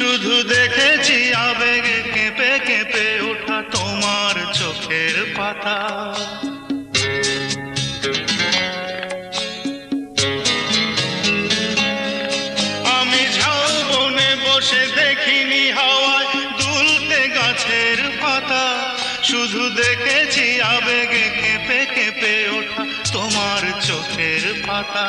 শুধু দেখেছি আবেগে কেঁপে কেঁপে ওঠা তোমার চোখের পাতা। আমি ঝাউবনে বসে দেখিনি হাওয়ায় দুলতে গাছের পাতা, শুধু দেখেছি আবেগে কেঁপে কেঁপে ওঠা তোমার চোখের পাতা।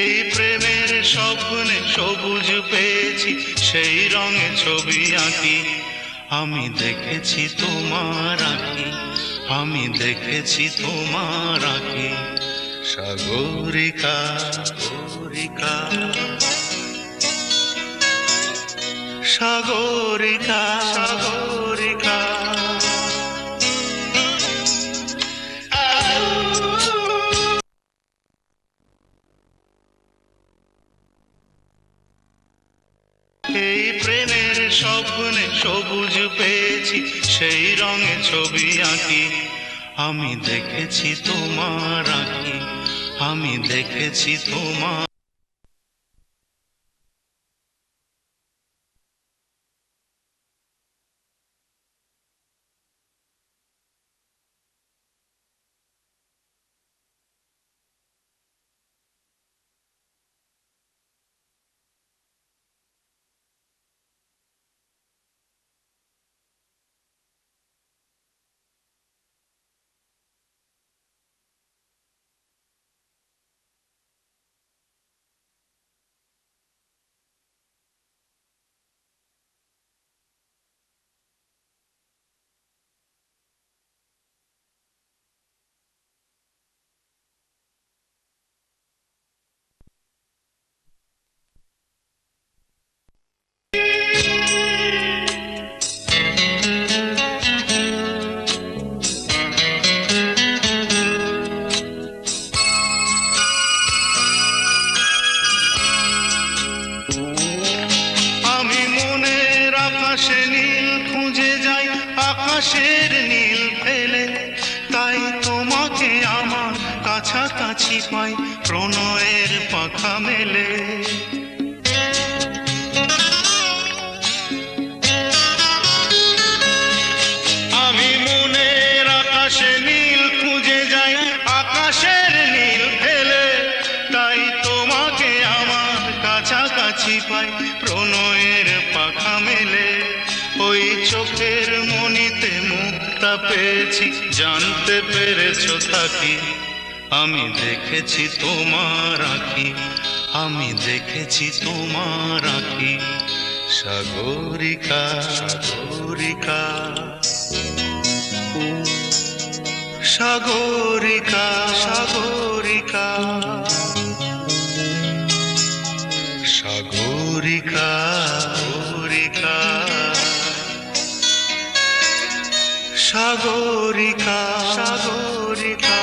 এই প্রেমের স্বপ্নে সবুজ পেয়েছি, সেই রঙে ছবি আঁকি। আমি দেখেছি তোমার আঁকি, আমি দেখেছি তোমার আঁকি। সাগরিকা সাগরিকা সাগরিকা সাগরিকা। এই প্রেমের স্বপ্নে সবুজ পেয়েছি, সেই রঙে ছবি আঁকি। আমি দেখেছি তোমার আঁকি, আমি দেখেছি তোমার। আকাশে নীল খুঁজে যাই, আকাশের নীল ফেলে, তাই তোমাকে আমার কাছাকাছি পাই প্রণয়ের পাখা মেলে। আমি মনের আকাশে নীল খুঁজে যাই, আকাশের নীল ফেলে, তাই তোমাকে আমার কাছাকাছি পাই প্রণয়ের পাখা মেলে। ওই চোখের মনিতে মুক্তা পেয়েছি, জানতে পেরেছো থাকি। আমি দেখেছি তোমার আঁকি, আমি দেখেছি তোমার আঁকি। সাগরিকা সাগরিকা সাগরিকা সাগরিকা সাগরিকা সাগরিকা সাগরিকা।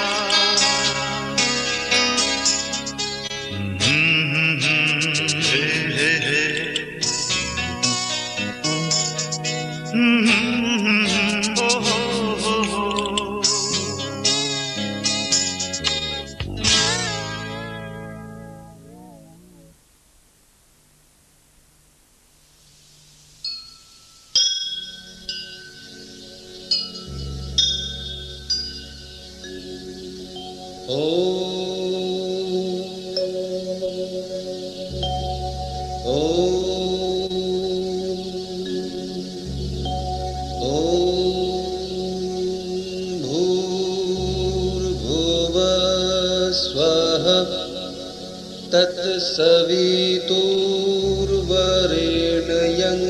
तत्सवितुर्वरेण्यं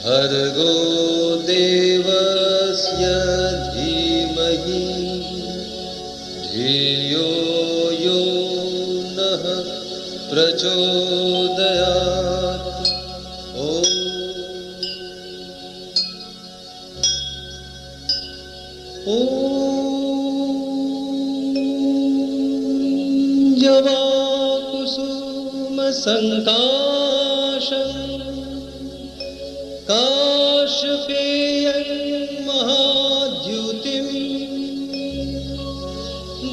भर्गो देवस्य धीमहि धियो यो नः प्रचोदयात्। जवाकुसुमसङ्काशं काशपेयं महाद्युतिं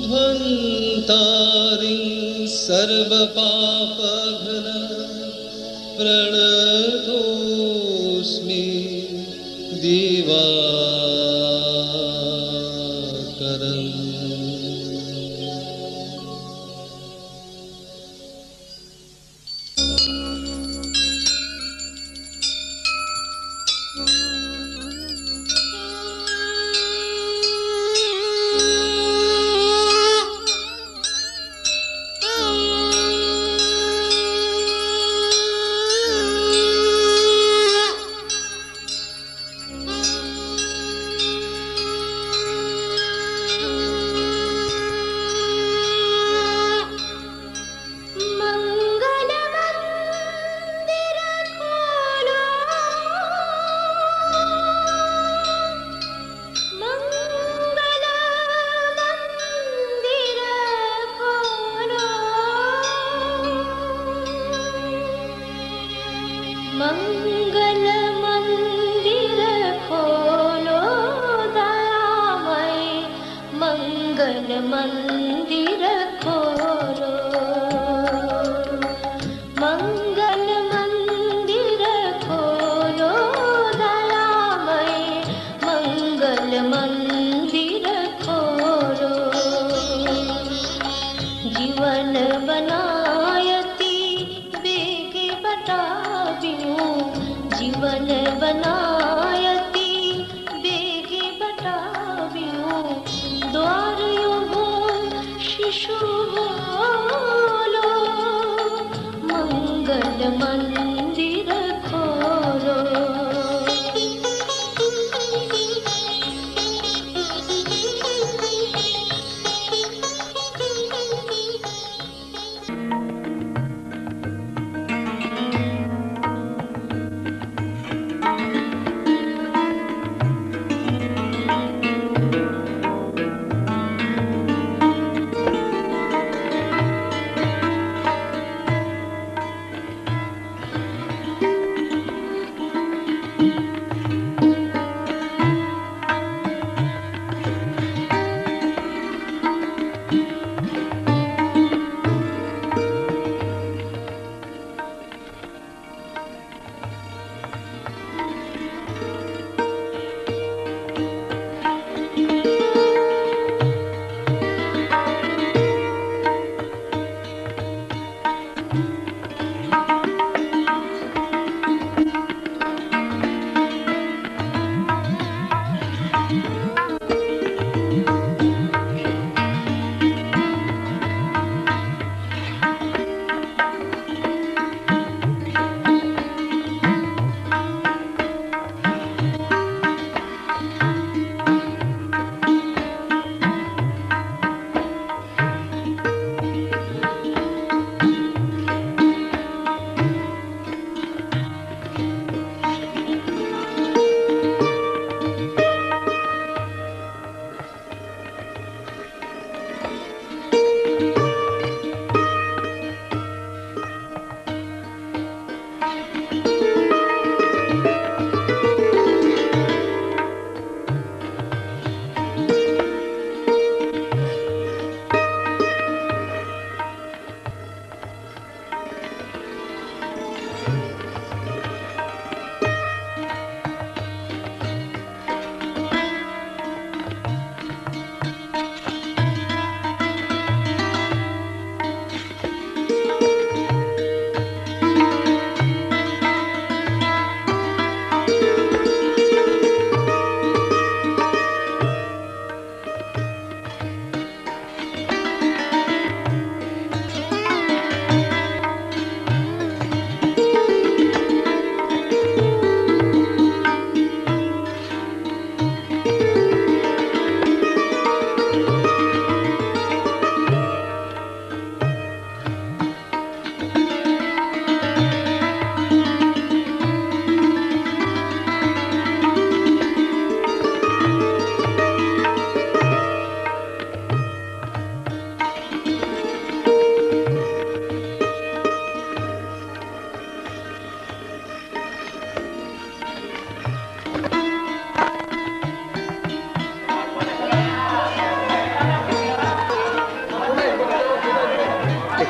ध्वन्तारिं सर्वपापघ्न प्रणतोऽस्मि दिवाकरम्। मंगल मंदिर खोलो दयामय, मंगल मंदिर खोलो। मंगल मंदिर खोलो दयामय, मंगल मंदिर खोलो। जीवन बनायति वेग बटाव्यूं, जीवन बनायति वेग बटाव्यूं। द्वार युगो शिशु बोलो, मंगल मंदिर खोलो।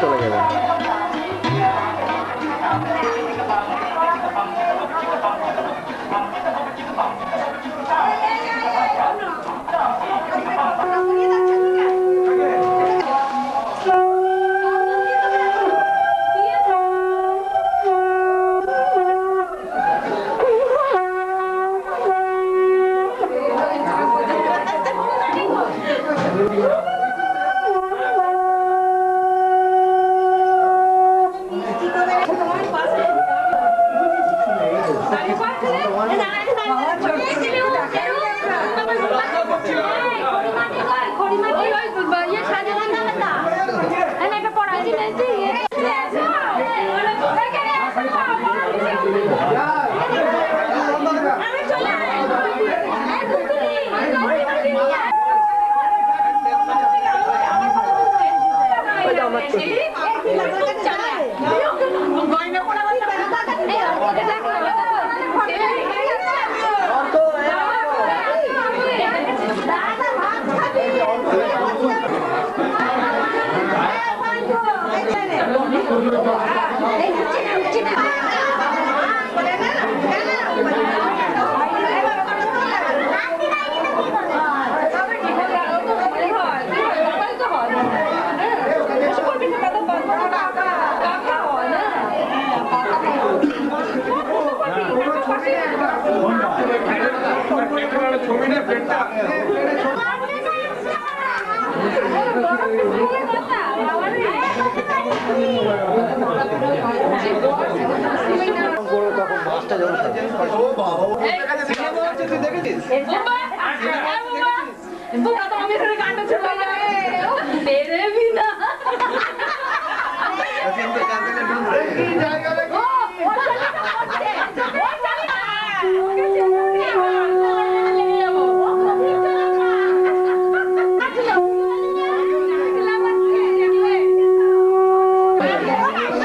চলে যাবেন।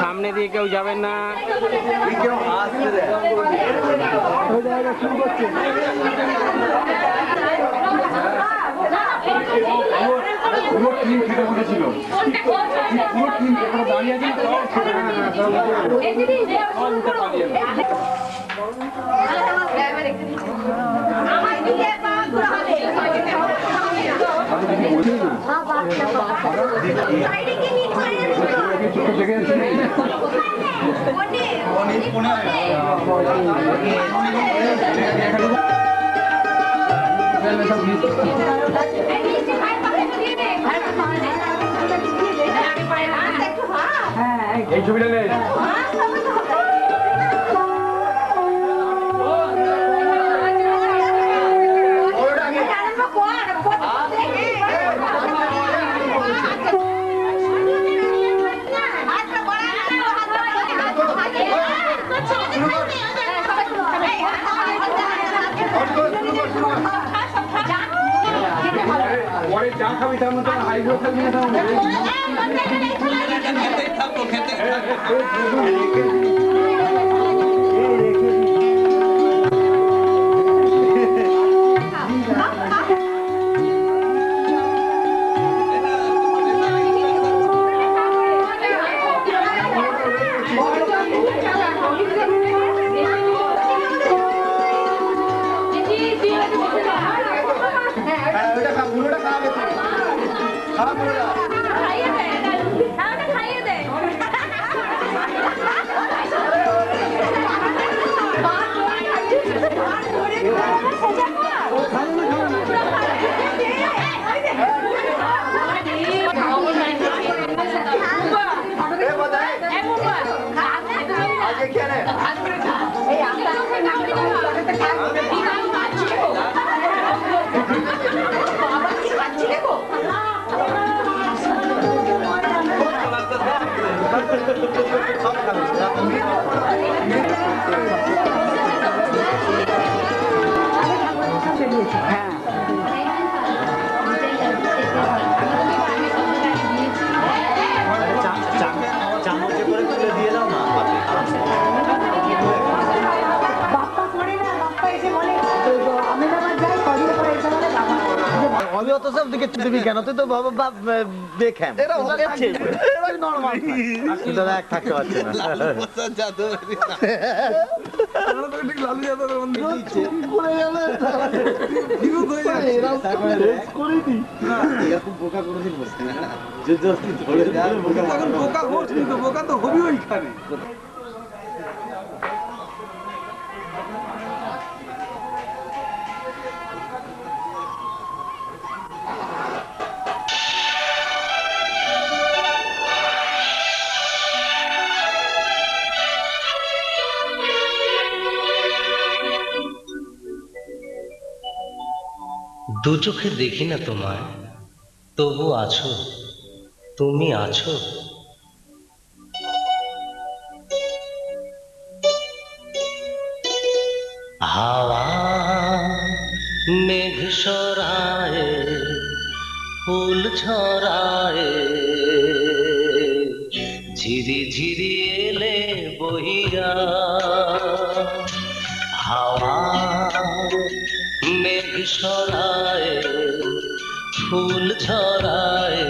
সামনে দিয়ে কেউ যাবেন না। এই ছবিটা নেই। পরে চা খাবি তার মধ্যে হাইব্রো থাকবি না আমি অত সব দিকে দিবি কেন? তুই তো বেখাম নরমাল এক থাকতে পারছে না। বোকা তো হবি ওইখানে। দু চোখে দেখি না তোমায়, তবু আছো, তুমি আছো। হাওয়া মেঘ সরায়, ফুল ছড়ায়, ঝিরি ঝিরি এলে বহিয়া হাওয়া মেঘ সরায় ফুল ছড়ায়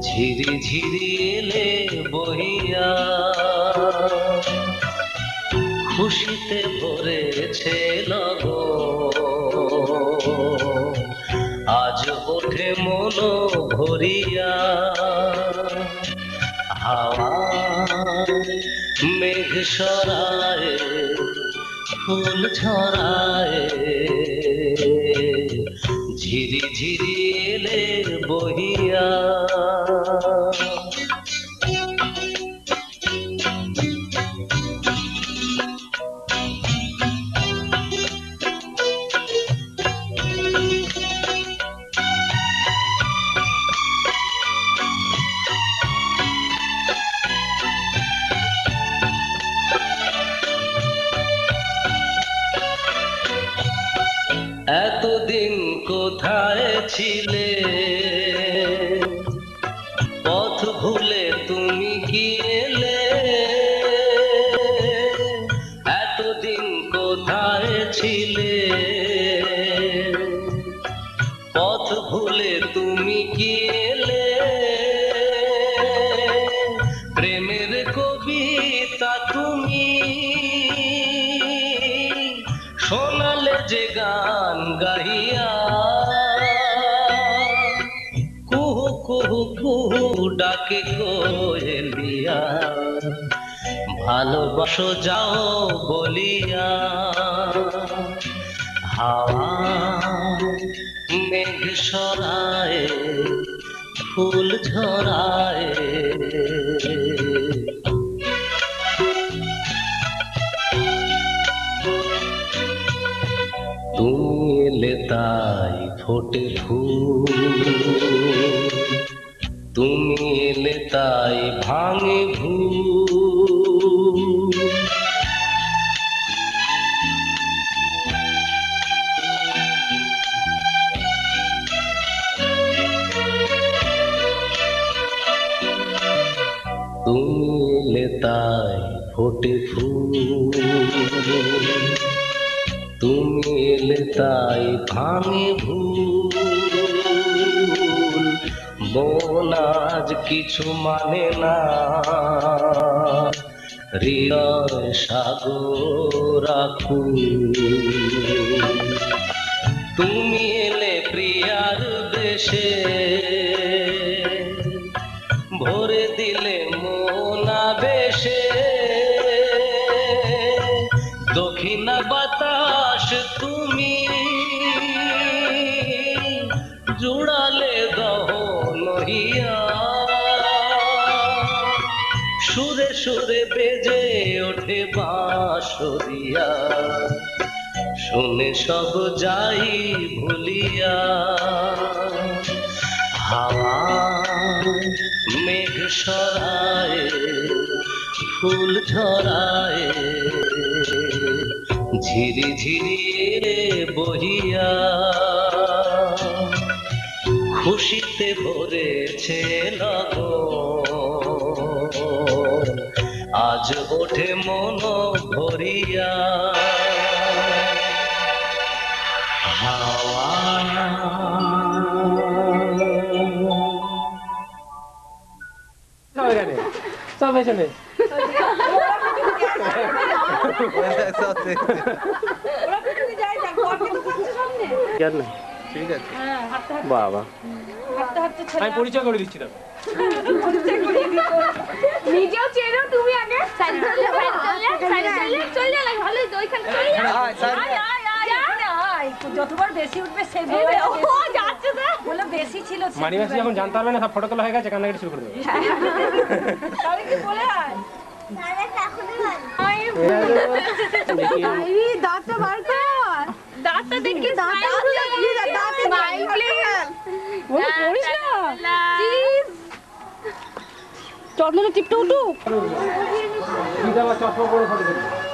ঝিরি ঝিরি এলে বহিয়া খুশিতে ভরেছে লগন আজ ওঠে মন ভরিয়া হাওয়া মেঘ সরায় ফুল ছড়ায় ঝিরি ঝিরি এলে বহিয়া এতদিন কোথায় ছিলে পথ ভুলে তুমি কি এলে এতদিন কোথায় ছিলে পথ ভুলে তুমি কি এলে প্রেমের কবিতা তুমি শোনালে যে গান গাইয়া কুহু কুহু কুহু ডাকে কোয়েলিয়া ভালোবাসো যাও বলিয়া হাওয়া মেঘ সরায় ফুল ঝরায় তুমি এলে তাই ফোটে ফুল তুমি এলে তাই ভাঙে ভুল তুমি এলে তাই ফোটে ফুল তুমি এলে তাই ভাঙে ভুল মন আজ কিছু মানে না হৃদয় সাগর আকুল তুমি এলে প্রিয়ার দেশে ভরে দিলে মন আবেশে দক্ষিণা বাতাস তুমি জুড়ালে দহন হইয়া সুরে সুরে বেজে ওঠে বাঁশরিয়া শুনে সব যাই ভুলিয়া হাওয়া মেঘ সরায় ফুল ঝরায় ঝিরি ঝিরি বহিয়া খুশিতে ভরেছে লগন আজ ওঠে মন ভরিয়া হাওয়া সব এখানে ঠিক আছে বাবা আমি পরিচয় করে দিচ্ছি তো নিজেও চেনো তুমি আগে যতবার বেশি উঠবে সেই বলে বেশি ছিল মানি মাসি যখন জানতে পারবে না সব ফটো তোলা হয়ে গেছে কান্নাকাটি শুরু করে দেবে তাহলে কি বলে দাঁতটা বার কর দাঁতটা দেখি চন্দনে টিপটা উঠুক চশমা পরে ফটো দেবে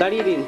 দাঁড়িয়ে দিন।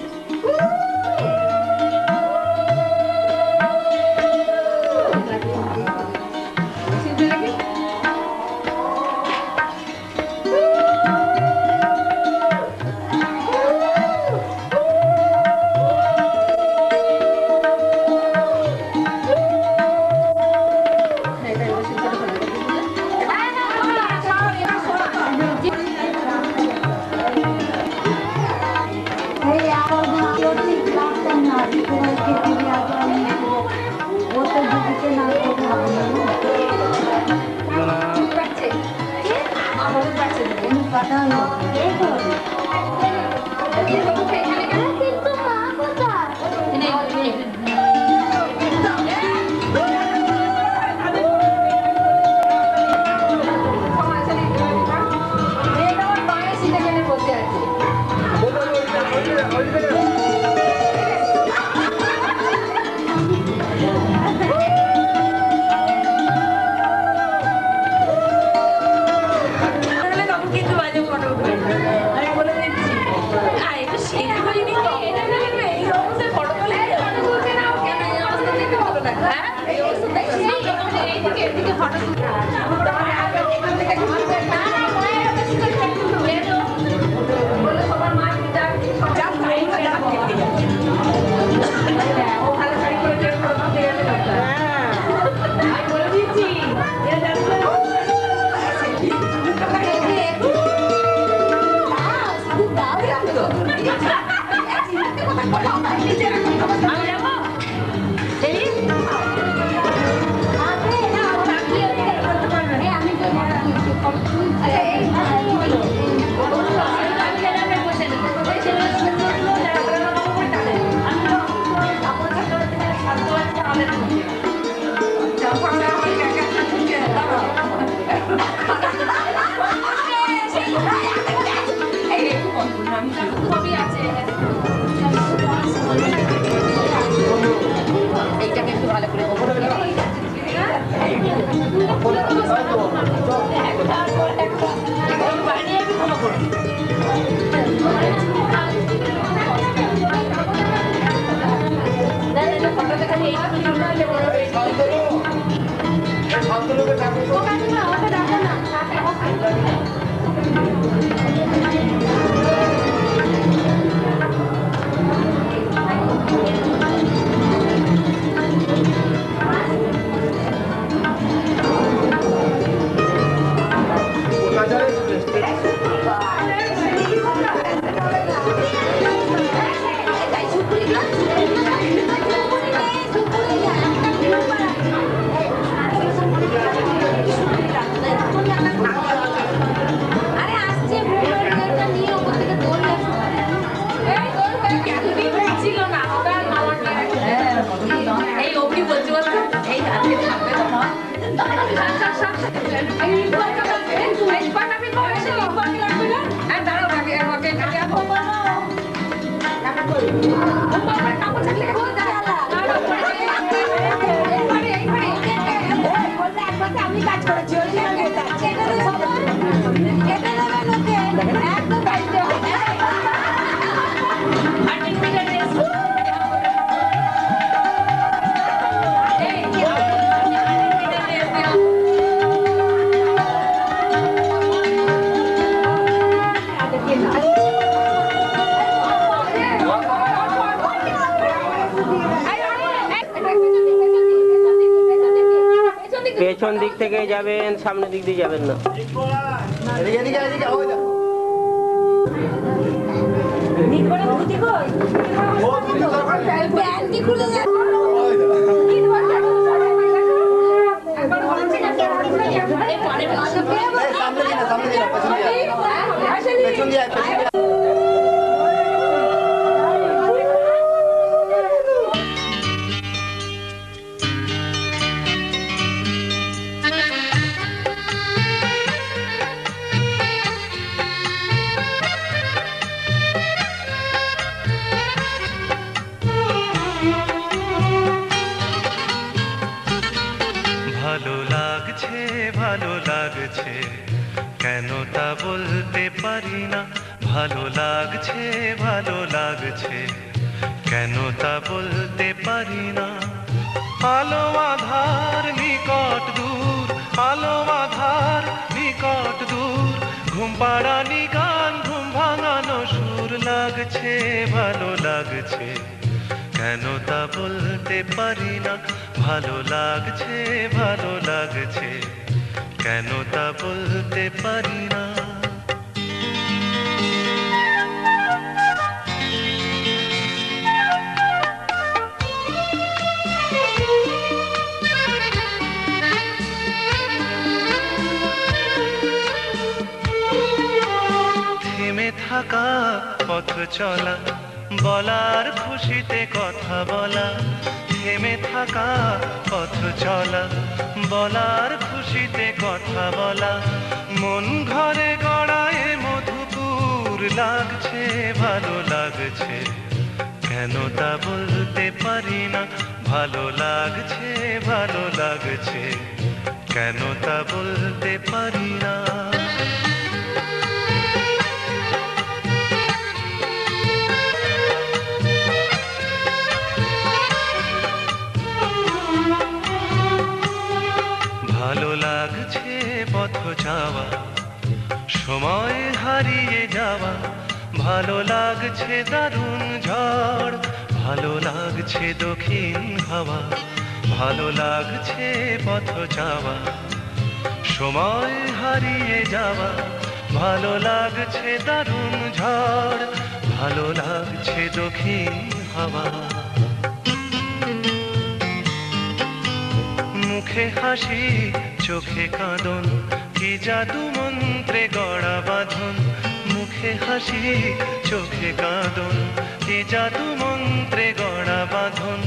পেছন দিক থেকে যাবেন, সামনের দিক দিয়ে যাবেন না। ভালো লাগছে কেন তা বলতে বলতে পারি না ভালো লাগছে ভালো লাগছে, কেন তা বলতে পারি না। আলো আধার নিকট দূর, আলো আধার নিকট দূর, ঘুম পাড়ানি গান ঘুম ভাঙানো সুর, লাগছে ভালো লাগছে, কেন তা বলতে পারি না। ভালো লাগছে ভালো লাগছে, কেন তা বলতে পারি না। থেমে থাকা পথ চলা, বলার খুশিতে কথা বলা, থেমে থাকা পথ চলা, বলার খুশিতে কথা বলা, মন ঘরে গড়ায় মধুপুর, লাগছে ভালো লাগছে, কেন তা বলতে পারি না। ভালো লাগছে ভালো লাগছে, কেন তা বলতে পারি না। ভালো লাগছে পথ যাওয়া, সময় হারিয়ে যাওয়া, ভালো লাগছে দারুণ ঝড়, ভালো লাগছে দক্ষিণ হাওয়া, ভালো লাগছে পথ যাওয়া, সময় হারিয়ে যাওয়া, ভালো লাগছে দারুণ ঝড়, ভালো লাগছে দক্ষিণ হাওয়া। মুখে হাসি চোখে কাঁদন, কি জাদু মন্ত্রে গড়া বাঁধন, মুখে হাসি চোখে কাঁদন, কি জাদু মন্ত্রে গড়া বাঁধন,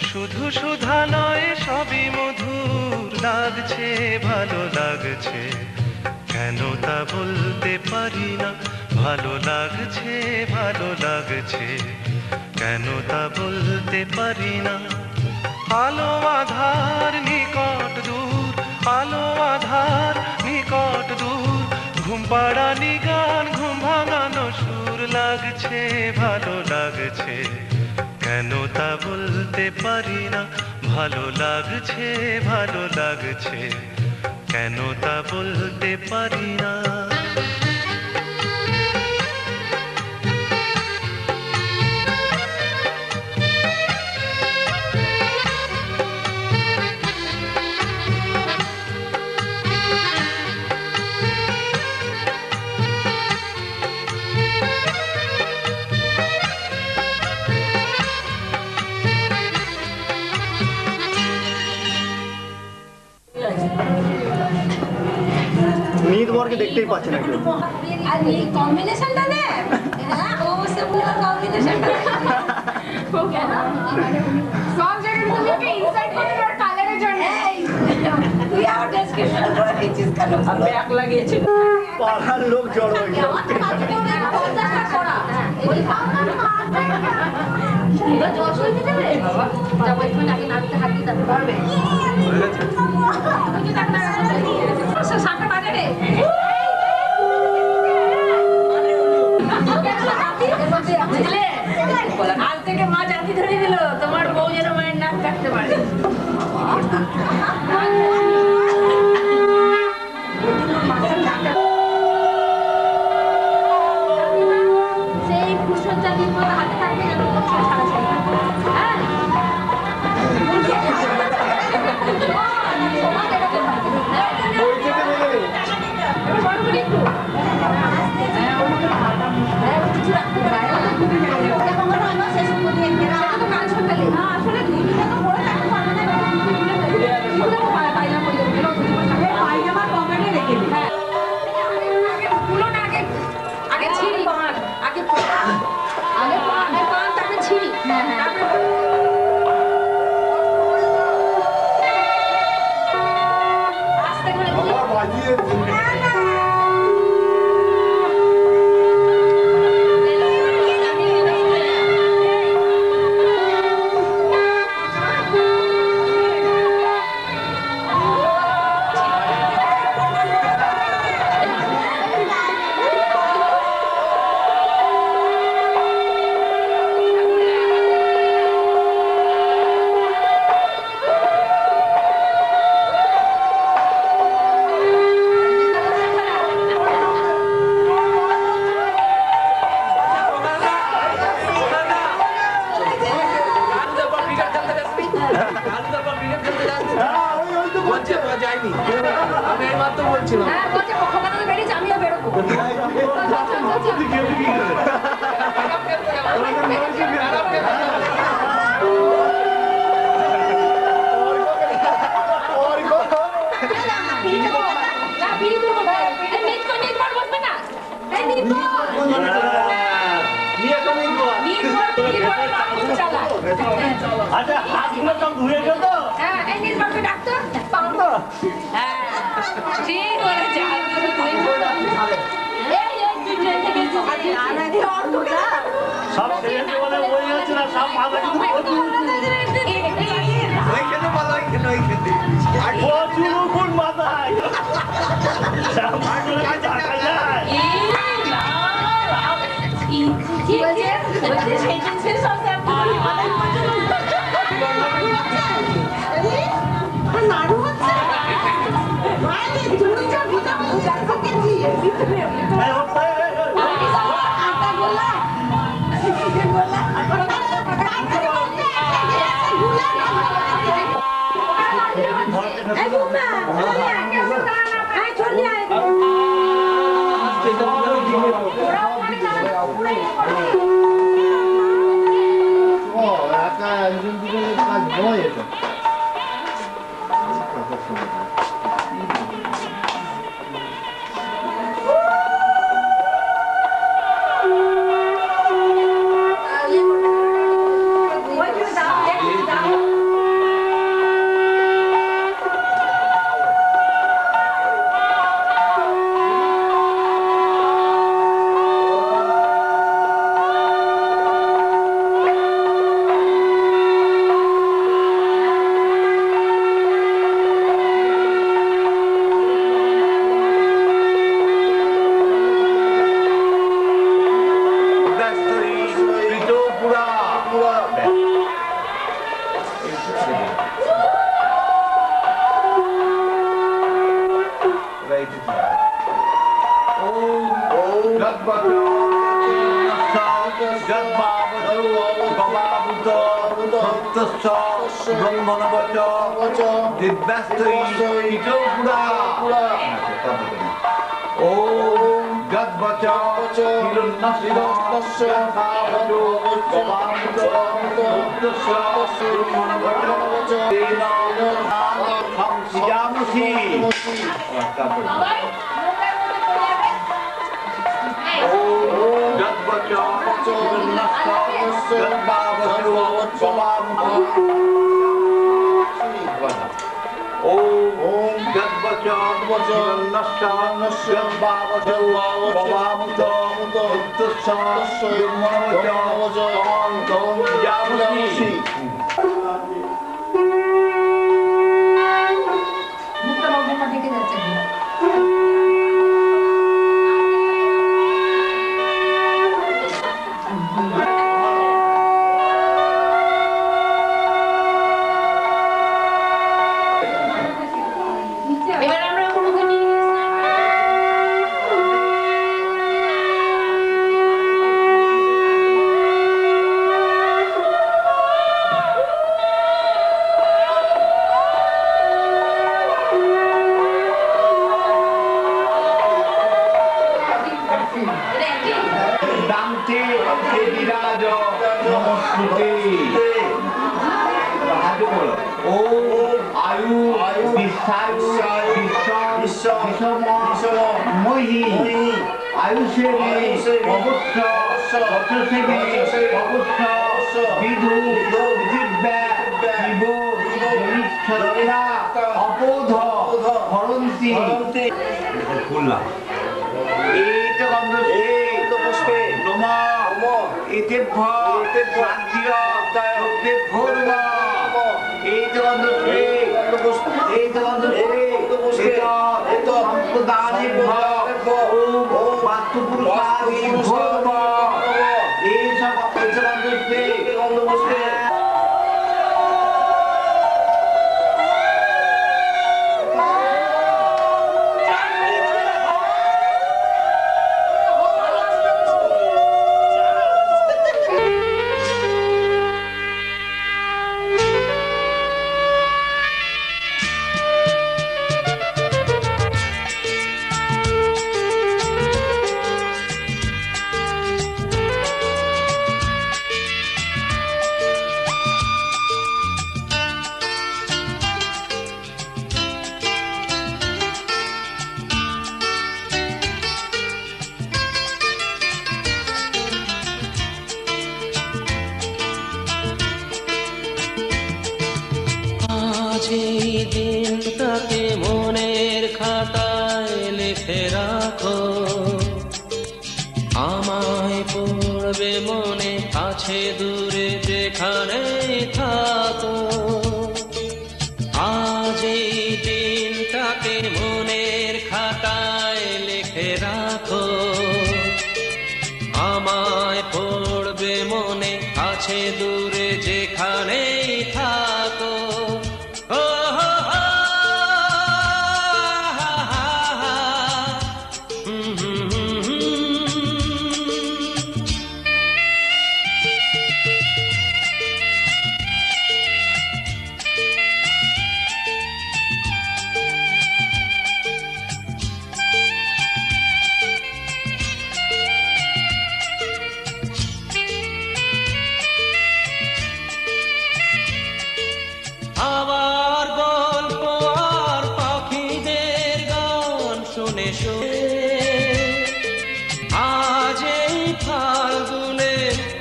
শুধু সুধা নয় সবই মধুর, লাগছে ভালো লাগছে, কেন তা বলতে পারি না। ভালো লাগছে ভালো লাগছে, কেন তা বলতে পারি না। আলো আধার নিকট দূর, আলো আধার নিকট দূর, ঘুম পাড়ানি গান ঘুম ভাঙানো সুর, লাগছে ভালো লাগছে, কেন তা বলতে পারি না। ভালো লাগছে ভালো লাগছে, কেন তা বলতে পারি না। নিদবরকে দেখতেই পাচ্ছে না কেউ। আর এই কম্বিনেশনটা না, হ্যাঁ অবশ্যই পুরো কম্বিনেশনটা ও কেন সব জায়গায় তোমাকে ইনসাইড করে আর কালারের জন্য তুই আমার ডেসক্রিপশন করে দিছিস কেন ভালো ব্যাক লাগিয়েছিস পাড়ার লোক জড়ো হয়ে গেল। আমার কাছে কেউ না 50 টাকা করা ওই পাওনা না জল দিতে হবে বাবা যাবো একটু আগে নাচতে হাত দিতে পারবে হয়ে গেছে তুই টাকা না সাকা বাজারে আজ থেকে মা জাতি ধরে দিল তোমার বউ যেন মায়ের নাক কাটতে পারে সেই ফুসন জাতির মতো হাতে থাকবে যেন হ্যাঁ আসলে আচ্ছা হাতগুলো সব ধুয়ে গেল তো? হ্যাঁ, এই নির্বাচন ডাক্তার পাবো। হ্যাঁ, ঠিক বলেছে, হাতগুলো ধুয়ে গেল। সব ছেলেকে বলে বই হচ্ছে না, সব মাথা কিন্তু প্রচুর উপর মাথায় সব মাথায় দেখা যায়। একা একজন দুজনের কাজ নয় এটা। আমায় পড়বে মনে কাছে দূরে যেখানে থাকো আজ এই দিনটাকে মনের খাতায় লিখে রাখো আমায় পড়বে মনে কাছে দূরে যেখানে থাকো ও হো হো, হা হা হা, হুম হুম হুম হুম। আবার গল্প আর পাখিদের গান শুনে শুনে আজ এই ফাল্গুনে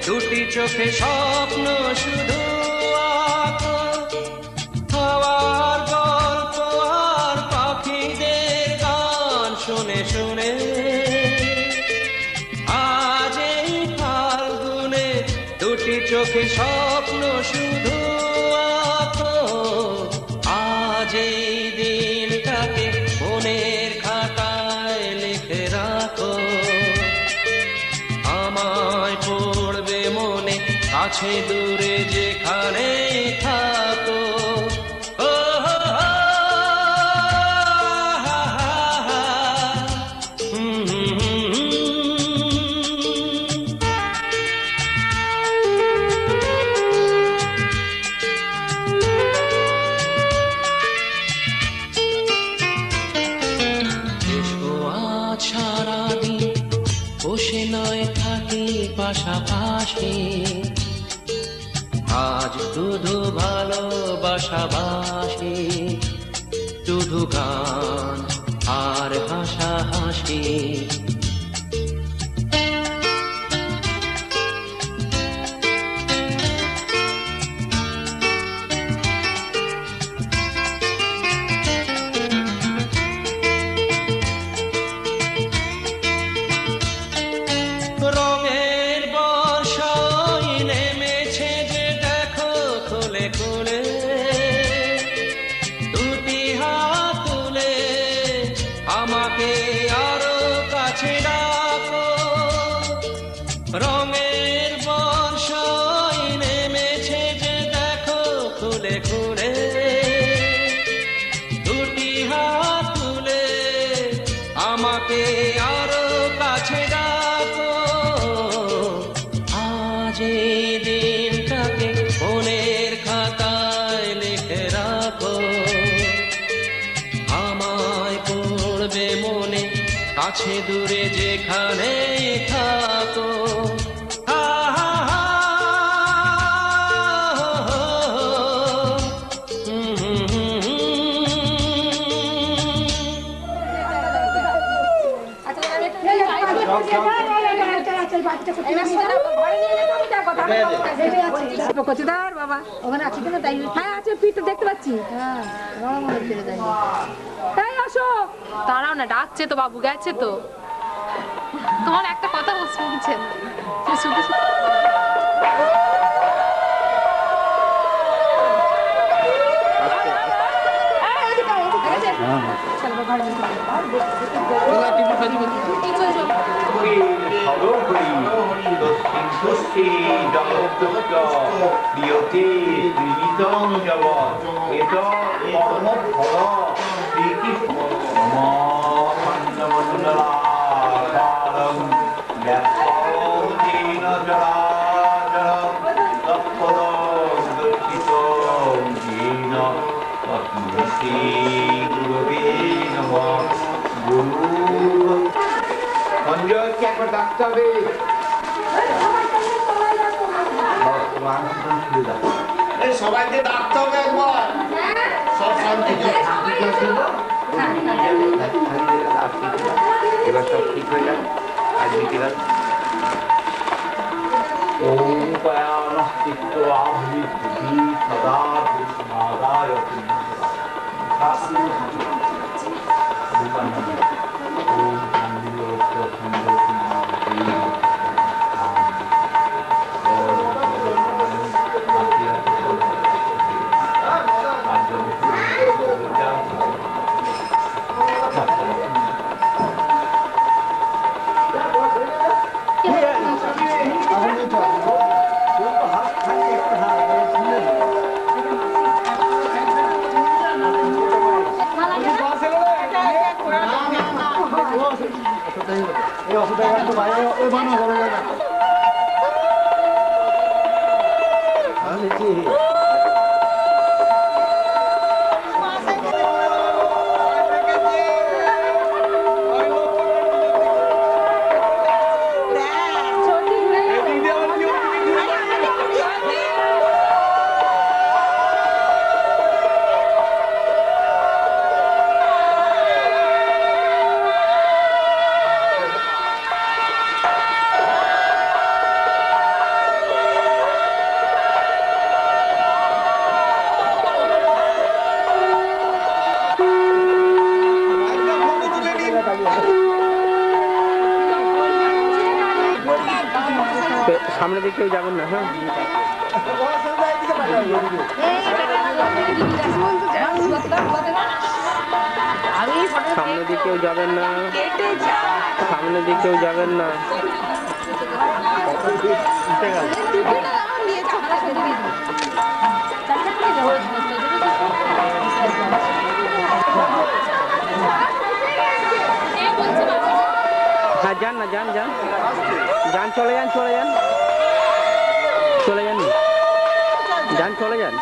দুটি চোখে স্বপ্ন শুধু আঁকো আবার গল্প আর পাখিদের গান শুনে শুনে আজ এই ফাল্গুনে দুটি চোখে স্বপ্ন শুধু আঁকো আজ এই দিনটাকে মনের খাতায় লিখে রাখো আমায় পড়বে মনে কাছে দূরে যেখানে থাকো ও হো হো, হা হা হা, হুম হুম হুম হুম। এসো আজ সারাদিন বসে নয় থাকি পাশাপাশি আজ শুধু ভালোবাসাবাসি শুধু গান আর হাসাহাসি রঙের বর্ষায় নেমেছে যে দেখো খুলে খুলে দুটি হাত তুলে আমাকে আরো কাছে ডাকো রঙের বর্ষায় নেমেছে যে দেখো খুলে খুলে দুটি হাত তুলে আমাকে আরো কাছে ডাকো আজ এই দিনটাকে মনের খাতায় লিখে রাখো আমায় পড়বে মনে কাছে দূরে যেখানে থাকো হা হা হা, হো হো হো, হুম হুম হুম হুম। কচিদার বাবা ওখানে আছে কিনা তাই হ্যাঁ আছে পিঠটা দেখতে পাচ্ছি হ্যাঁ তাই আসো দাঁড়াও না ডাকছে তো বাবু গেছে তো তোমার একটা কথা শুনছেন শুধু সঞ্জয়কে একবার ডাকতে হবে সবাইকে ডাকতে হবে একবার সব শান্তি এবার সব ঠিক হয়ে যাবে আজ মিটিং ওম পয়ানস্তিত্ব আভৃতি সদা সমাদায় ওম সামনে দিকে কেউ যাবেন না, হ্যাঁ? সামনে দিকে কেউ যাবেন না, সামনে দিকে কেউ যাবেন না। হ্যাঁ, যান না, যান যান যান, চলে যান, চলে যান, চলে যান, যান, চলে যান।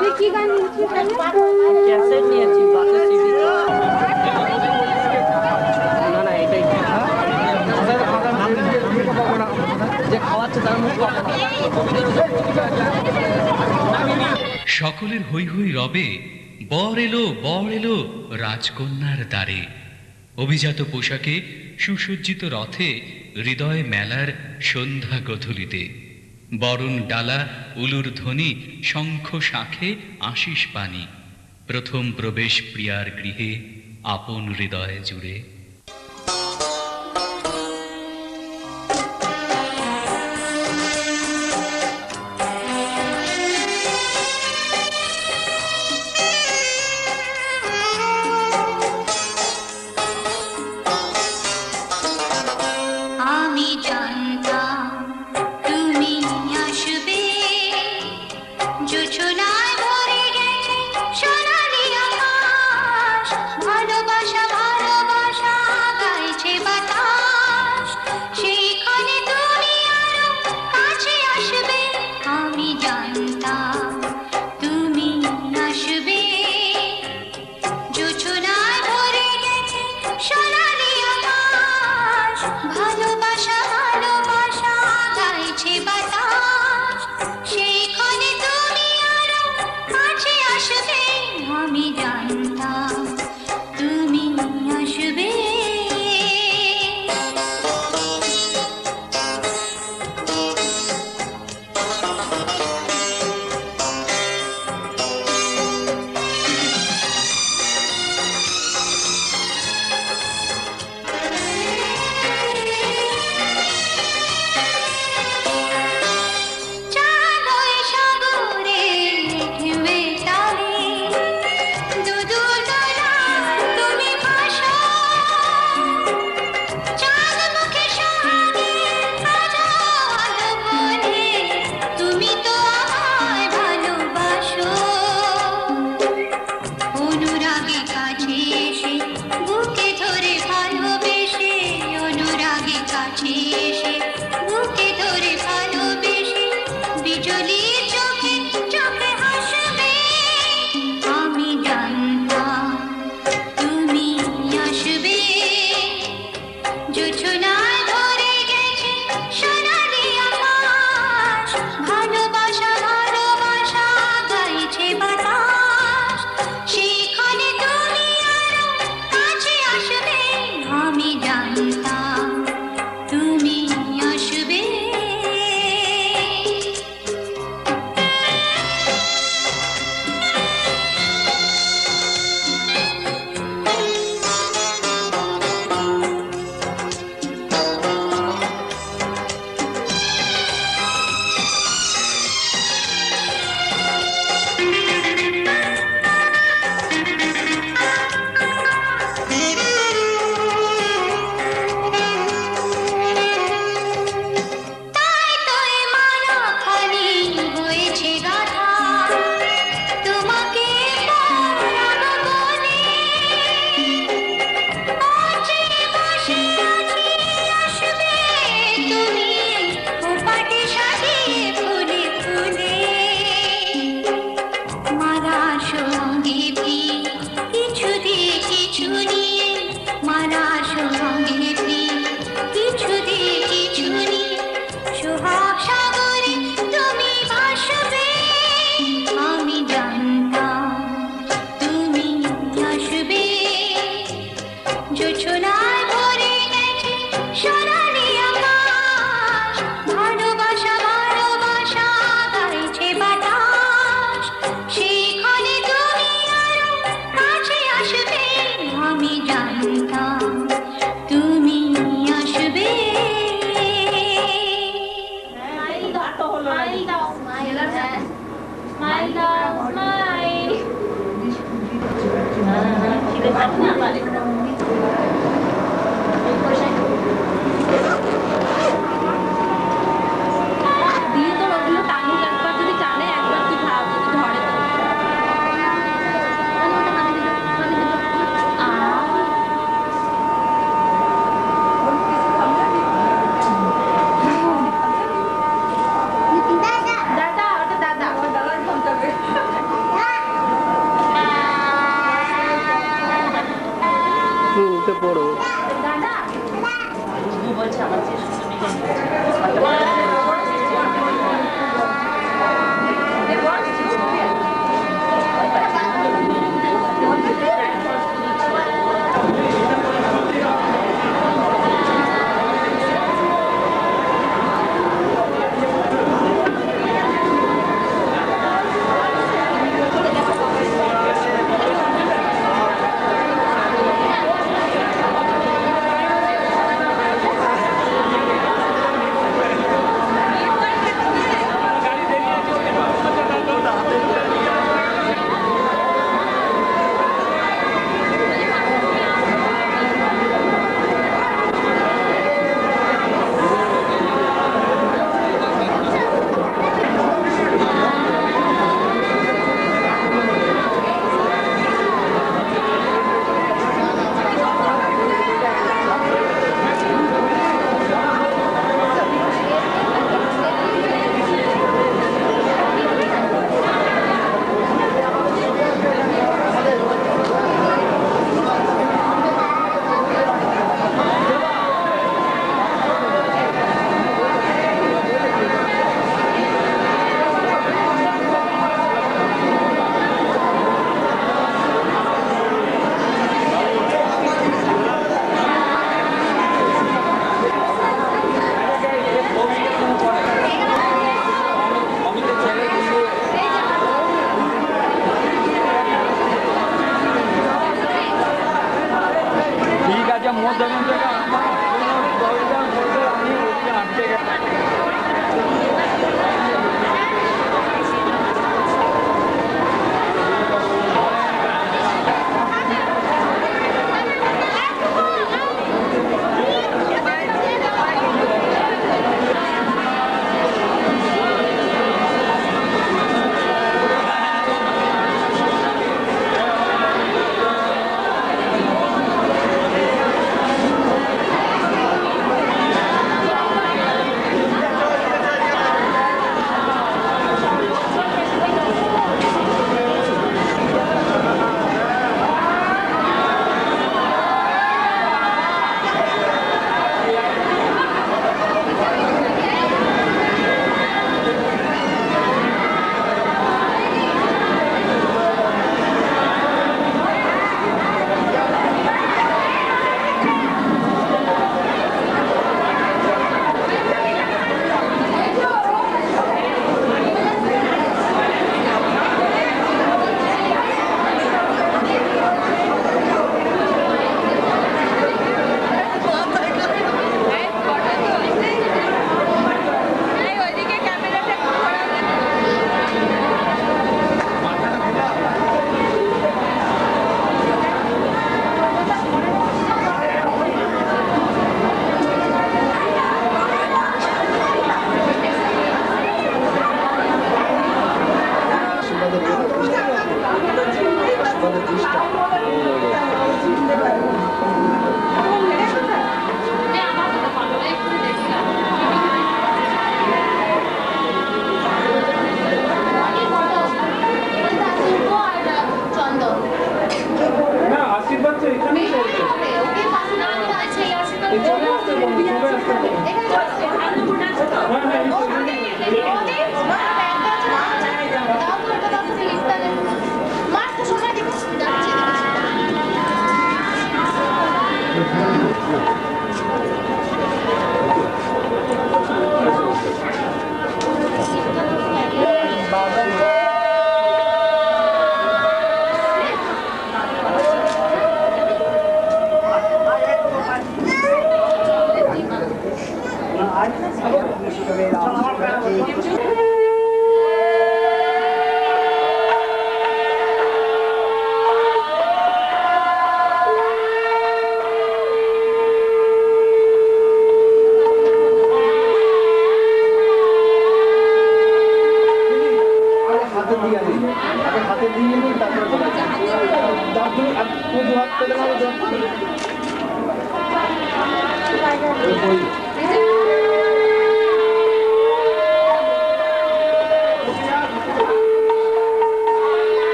তুই কি গান নিয়েছিস? না না, এটাই সকলের হই হই রবে, বর এলো রাজকন্যার দ্বারে। অভিজাত পোশাকে সুসজ্জিত রথে হৃদয় মেলার সন্ধ্যা গধূলিতে। বরণ ডালা, উলুর ধ্বনি, শঙ্খ শাঁখে আশিস পানি। প্রথম প্রবেশ প্রিয়ার গৃহে আপন হৃদয় জুড়ে। আমি জানতাম তুমি আসবে, জোছনায় ভরে গেছে সোনালি আকাশ, ভালোবাসা ভালোবাসা গাইছে বাতাস, সেইখানে তুমি আরো কাছে আসবে। আমি জানতাম তুমি আসবে, জোছনায় ভরে গেছে সোনালি আকাশ, ভালোবাসা ভালোবাসা গাইছে বাতাস, সেইখানে তুমি আরো কাছে আসবে। আমি জানতাম তুমি আসবে। চাঁদই সাগরে ঢেউয়ে তালে, দুদুল দোলায় তুমি ভাসো, চাঁদ মুখে সাদে আলো আলো বলে, তুমি তো আমায় ভালোবাসো। অনুরাগে কাছে এসে বুকে ধরে ভালোবেসে, অনুরাগে কাছে এসে বুকে ধরে ভালোবেসে, বিজলির চোখে চোখে হাসবে। আমি জানতাম তুমি আসবে, জোছনায় ভরে গেছে সোনালি আকাশ, ভালোবাসা ভালোবাসা গাইছে বাতাস, সেইখানে তুমি আরো কাছে আসবে। আমি জানতাম তুমি আসবে।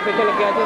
পেছনে কে আছে